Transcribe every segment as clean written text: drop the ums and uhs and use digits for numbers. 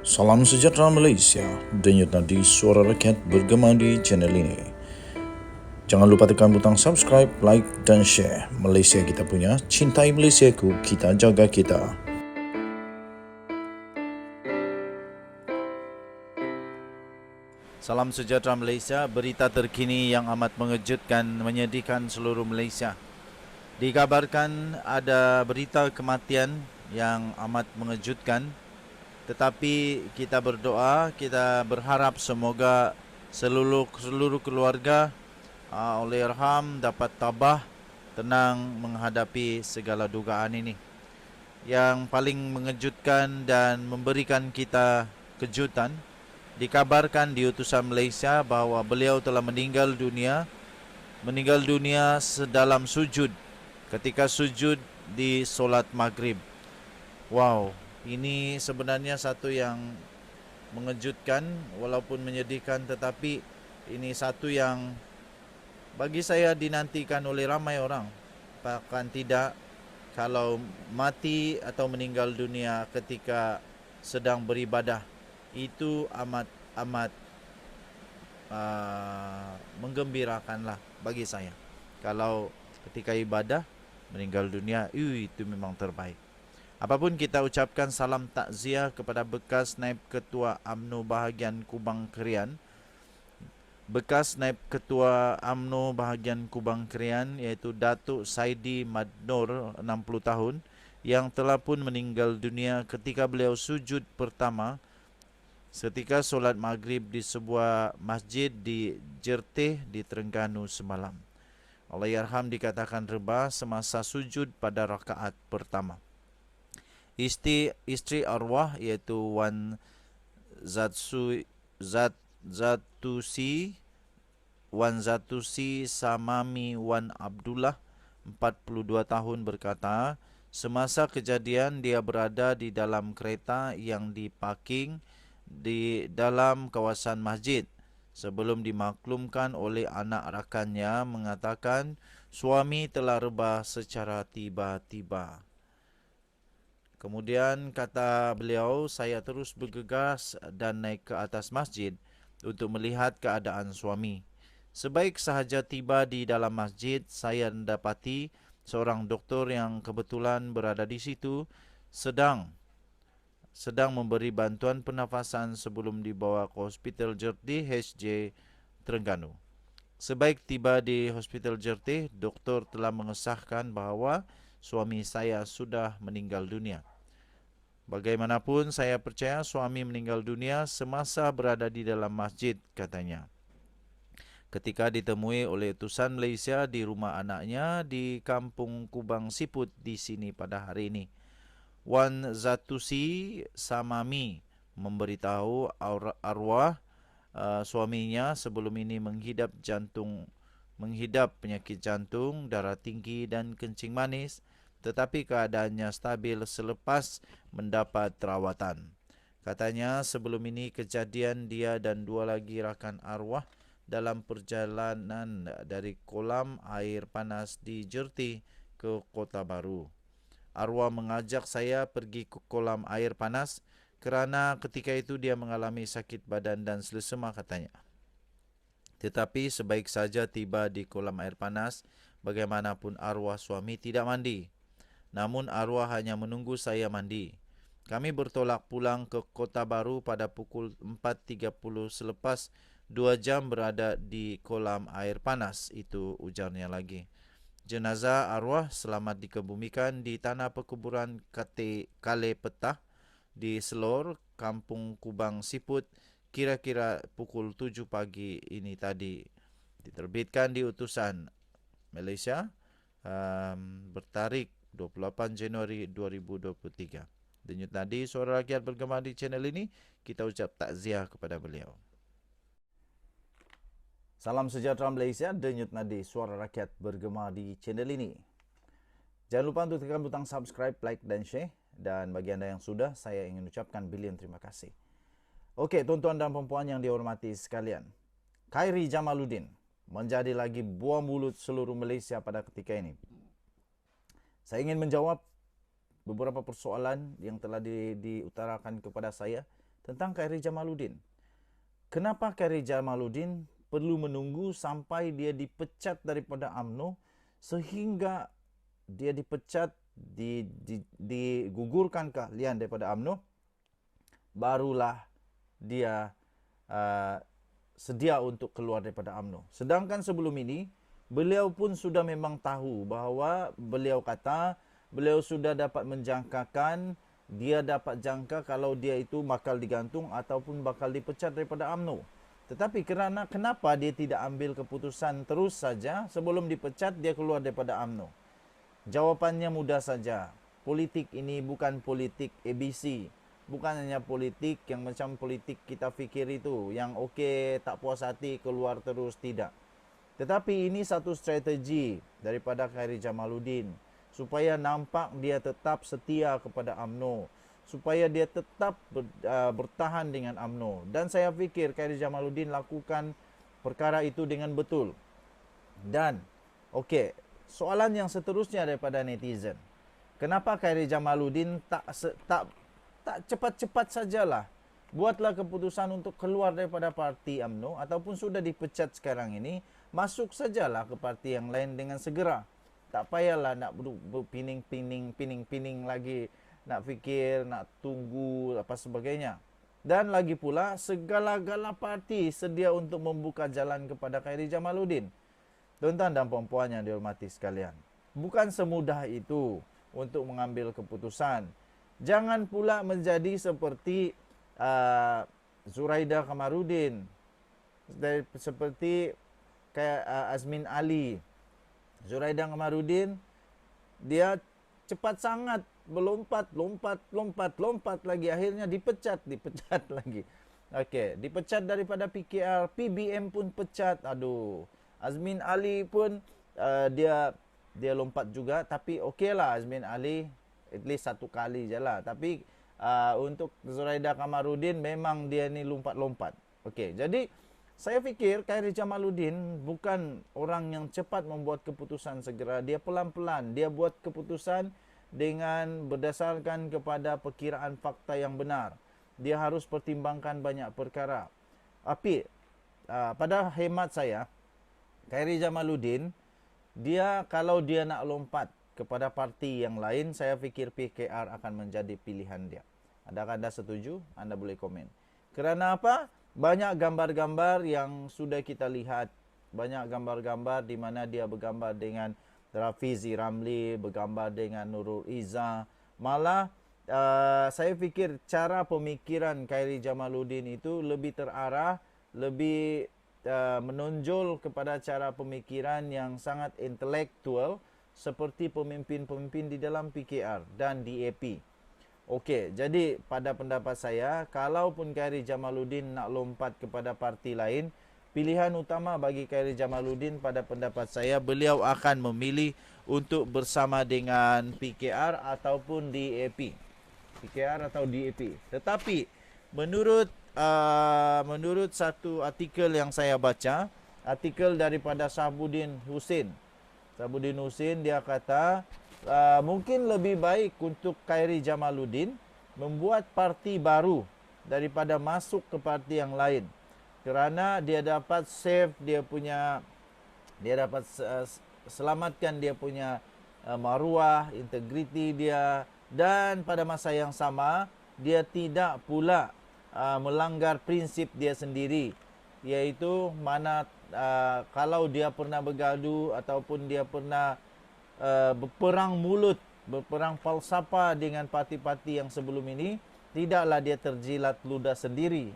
Salam sejahtera Malaysia, denyut nadi suara rakyat bergema di channel ini. Jangan lupa tekan butang subscribe, like dan share. Malaysia kita punya, cintai Malaysiaku, kita jaga kita. Salam sejahtera Malaysia, berita terkini yang amat mengejutkan, menyedihkan seluruh Malaysia. Dikabarkan ada berita kematian yang amat mengejutkan, tetapi kita berdoa, kita berharap semoga seluruh keluarga Allahyarham dapat tabah, tenang menghadapi segala dugaan ini. Yang paling mengejutkan dan memberikan kita kejutan, dikabarkan di utusan Malaysia bahwa beliau telah meninggal dunia sedalam sujud, ketika sujud di solat maghrib. Wow, ini sebenarnya satu yang mengejutkan walaupun menyedihkan, tetapi ini satu yang bagi saya dinantikan oleh ramai orang. Bahkan tidak, kalau mati atau meninggal dunia ketika sedang beribadah, itu amat menggembirakanlah bagi saya. Kalau ketika ibadah meninggal dunia, itu memang terbaik. Apapun kita ucapkan salam takziah kepada bekas Naib Ketua UMNO bahagian Kubang Krian. Bekas Naib Ketua UMNO bahagian Kubang Krian iaitu Datuk Saidi Madnor, 60 tahun, yang telah pun meninggal dunia ketika beliau sujud pertama ketika solat maghrib di sebuah masjid di Jerteh di Terengganu semalam. Allahyarham dikatakan rebah semasa sujud pada rakaat pertama. Isteri arwah iaitu Wan Zatusi Samami Wan Abdullah, 42 tahun, berkata, semasa kejadian dia berada di dalam kereta yang diparking di dalam kawasan masjid sebelum dimaklumkan oleh anak rakannya mengatakan suami telah rebah secara tiba-tiba. Kemudian kata beliau, saya terus bergegas dan naik ke atas masjid untuk melihat keadaan suami. Sebaik sahaja tiba di dalam masjid, saya mendapati seorang doktor yang kebetulan berada di situ sedang memberi bantuan pernafasan sebelum dibawa ke Hospital Jertih HJ Terengganu. Sebaik tiba di Hospital Jertih, doktor telah mengesahkan bahawa suami saya sudah meninggal dunia. Bagaimanapun saya percaya suami meninggal dunia semasa berada di dalam masjid, katanya, ketika ditemui oleh utusan Malaysia di rumah anaknya di Kampung Kubang Siput di sini pada hari ini. Wan Zatusi Samami memberitahu arwah suaminya sebelum ini menghidap penyakit jantung, darah tinggi dan kencing manis, tetapi keadaannya stabil selepas mendapat rawatan. Katanya sebelum ini kejadian dia dan dua lagi rakan arwah dalam perjalanan dari kolam air panas di Jertih ke Kota Baru. Arwah mengajak saya pergi ke kolam air panas kerana ketika itu dia mengalami sakit badan dan selesema, katanya. Tetapi sebaik saja tiba di kolam air panas, bagaimanapun arwah suami tidak mandi. Namun arwah hanya menunggu saya mandi. Kami bertolak pulang ke Kota Baru pada pukul 4.30 selepas 2 jam berada di kolam air panas itu, ujarnya lagi. Jenazah arwah selamat dikebumikan di tanah perkuburan Kale Petah di Selor, Kampung Kubang Siput, kira-kira pukul 7 pagi ini tadi. Diterbitkan di utusan Malaysia bertarikh 28 Januari 2023. Denyut nadi suara rakyat bergema di channel ini, kita ucap takziah kepada beliau. Salam sejahtera Malaysia, denyut nadi suara rakyat bergema di channel ini. Jangan lupa untuk tekan butang subscribe, like dan share. Dan bagi anda yang sudah, saya ingin ucapkan bilion terima kasih. Okey, tuan-tuan dan puan-puan yang dihormati sekalian, Khairi Jamaluddin menjadi lagi buah mulut seluruh Malaysia pada ketika ini. Saya ingin menjawab beberapa persoalan yang telah diutarakan kepada saya tentang Khairi Jamaluddin. Kenapa Khairi Jamaluddin perlu menunggu sampai dia dipecat daripada UMNO sehingga dia dipecat, digugurkan keahlian daripada UMNO, barulah dia sedia untuk keluar daripada UMNO. Sedangkan sebelum ini, beliau pun sudah memang tahu bahawa beliau sudah dapat menjangkakan, dia dapat jangka kalau dia itu bakal digantung ataupun bakal dipecat daripada UMNO. Tetapi kenapa dia tidak ambil keputusan terus saja sebelum dipecat dia keluar daripada UMNO? Jawapannya mudah saja. Politik ini bukan politik ABC. Bukan hanya politik yang macam politik kita fikir itu, yang okey, tak puas hati, keluar terus, tidak. Tetapi ini satu strategi daripada Khairi Jamaluddin supaya nampak dia tetap setia kepada UMNO, supaya dia tetap bertahan dengan UMNO. Dan saya fikir Khairi Jamaluddin lakukan perkara itu dengan betul. Dan okey, soalan yang seterusnya daripada netizen, kenapa Khairi Jamaluddin tak cepat-cepat sajalah buatlah keputusan untuk keluar daripada parti UMNO ataupun sudah dipecat sekarang ini, masuk sajalah ke parti yang lain dengan segera. Tak payahlah nak berpining lagi, nak fikir, nak tunggu apa sebagainya. Dan lagi pula, segala-gala parti sedia untuk membuka jalan kepada Khairi Jamaluddin. Tuan-tuan dan puan-puan yang dihormati sekalian, bukan semudah itu untuk mengambil keputusan. Jangan pula menjadi seperti Zuraida Kamaruddin, seperti kayak Azmin Ali. Zuraida Kamaruddin, dia cepat sangat lompat lagi, akhirnya dipecat lagi. Okey, dipecat daripada PKR, PBM pun pecat. Aduh, Azmin Ali pun dia lompat juga, tapi okeylah Azmin Ali at least satu kali je lah. Tapi untuk Zuraida Kamaruddin memang dia ni lompat-lompat. Okey, jadi saya fikir Khairi Jamaluddin bukan orang yang cepat membuat keputusan segera. Dia pelan-pelan, dia buat keputusan dengan berdasarkan kepada perkiraan fakta yang benar. Dia harus pertimbangkan banyak perkara. Tapi pada hemat saya, Khairi Jamaluddin, dia kalau dia nak lompat kepada parti yang lain, saya fikir PKR akan menjadi pilihan dia. Adakah anda setuju? Anda boleh komen. Kerana apa? Banyak gambar-gambar yang sudah kita lihat. Banyak gambar-gambar di mana dia bergambar dengan Rafizi Ramli, bergambar dengan Nurul Izzah. Malah saya fikir cara pemikiran Khairi Jamaluddin itu lebih terarah, lebih menonjol kepada cara pemikiran yang sangat intelektual seperti pemimpin-pemimpin di dalam PKR dan DAP. Okey, jadi pada pendapat saya, kalaupun Khairi Jamaluddin nak lompat kepada parti lain, pilihan utama bagi Khairi Jamaluddin pada pendapat saya, beliau akan memilih untuk bersama dengan PKR ataupun DAP. PKR atau DAP. Tetapi menurut satu artikel yang saya baca, artikel daripada Syahabuddin Hussein, dia kata mungkin lebih baik untuk Khairi Jamaluddin membuat parti baru daripada masuk ke parti yang lain, kerana dia dapat save selamatkan dia punya maruah, integriti dia, dan pada masa yang sama dia tidak pula melanggar prinsip dia sendiri, iaitu mana kalau dia pernah bergaduh ataupun dia pernah berperang mulut, berperang falsafah dengan parti-parti yang sebelum ini, tidaklah dia terjilat ludah sendiri.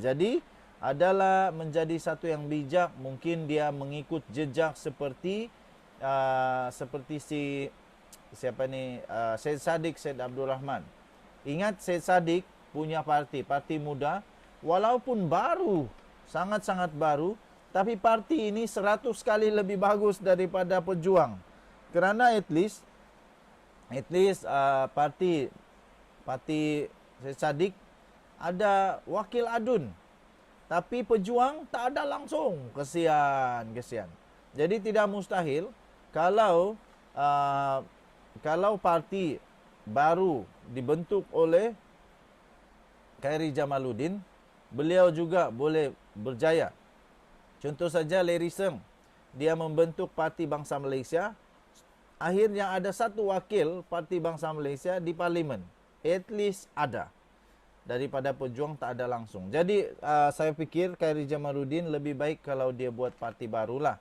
Jadi adalah menjadi satu yang bijak, mungkin dia mengikut jejak seperti Syed Saddiq Syed Abdul Rahman. Ingat, Syed Saddiq punya parti muda, walaupun baru, sangat-sangat baru, tapi parti ini 100 kali lebih bagus daripada Pejuang. Kerana at least parti Syed Saddiq ada wakil adun, tapi Pejuang tak ada langsung. Kesian. Jadi tidak mustahil kalau parti baru dibentuk oleh Khairi Jamaluddin, beliau juga boleh berjaya. Contoh saja Larry Seng, dia membentuk Parti Bangsa Malaysia, akhirnya ada satu wakil Parti Bangsa Malaysia di parlimen. At least ada. Daripada pejuang tak ada langsung. Jadi saya fikir Khairi Jamaluddin lebih baik kalau dia buat parti barulah.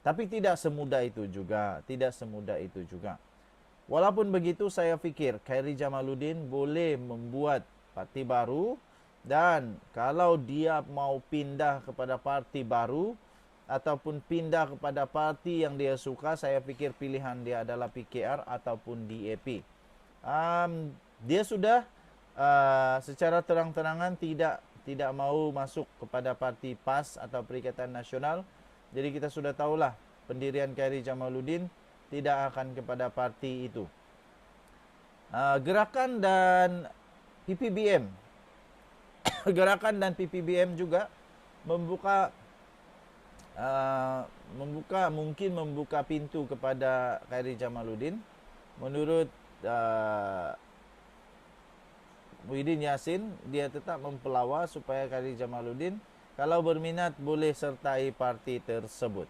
Tapi tidak semudah itu juga. Tidak semudah itu juga. Walaupun begitu saya fikir Khairi Jamaluddin boleh membuat parti baru. Dan kalau dia mau pindah kepada parti baru ataupun pindah kepada parti yang dia suka, saya fikir pilihan dia adalah PKR ataupun DAP. Dia sudah secara terang-terangan tidak mau masuk kepada parti PAS atau Perikatan Nasional. Jadi kita sudah tahulah pendirian Khairi Jamaluddin tidak akan kepada parti itu. Gerakan dan PPBM Gerakan dan PPBM juga membuka pintu kepada Khairi Jamaluddin. Menurut Muhyiddin Yassin, dia tetap mempelawa supaya Khairi Jamaluddin kalau berminat boleh sertai parti tersebut.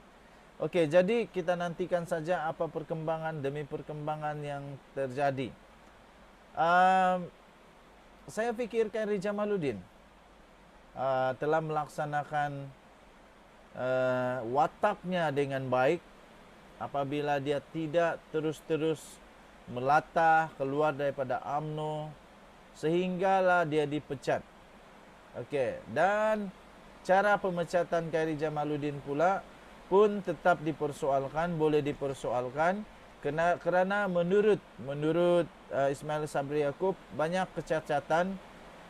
Okey, jadi kita nantikan saja apa perkembangan demi perkembangan yang terjadi. Saya fikir Khairi Jamaluddin telah melaksanakan wataknya dengan baik apabila dia tidak terus-terus melatah keluar daripada UMNO sehinggalah dia dipecat. Okey, dan cara pemecatan Khairi Jamaluddin pula pun tetap dipersoalkan, boleh dipersoalkan kerana menurut Ismail Sabri Yaakob banyak kecacatan,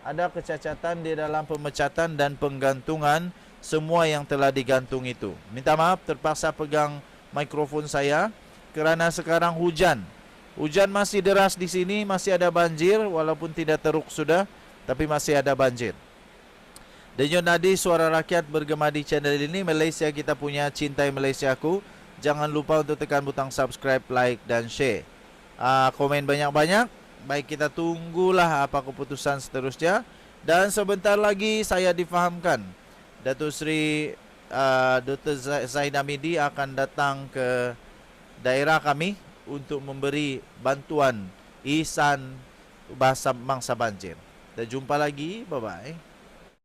ada kecacatan di dalam pemecatan dan penggantungan semua yang telah digantung itu. Minta maaf terpaksa pegang mikrofon saya kerana sekarang hujan. Hujan masih deras di sini, masih ada banjir walaupun tidak teruk sudah, tapi masih ada banjir. Denyut nadi suara rakyat bergema di channel ini, Malaysia kita punya, cintai Malaysiaku. Jangan lupa untuk tekan butang subscribe, like dan share. Komen banyak-banyak. Baik, kita tunggulah apa keputusan seterusnya. Dan sebentar lagi saya difahamkan Datuk Seri Dr. Zahid Hamidi akan datang ke daerah kami untuk memberi bantuan ihsan bahasa mangsa banjir. Kita jumpa lagi. Bye-bye.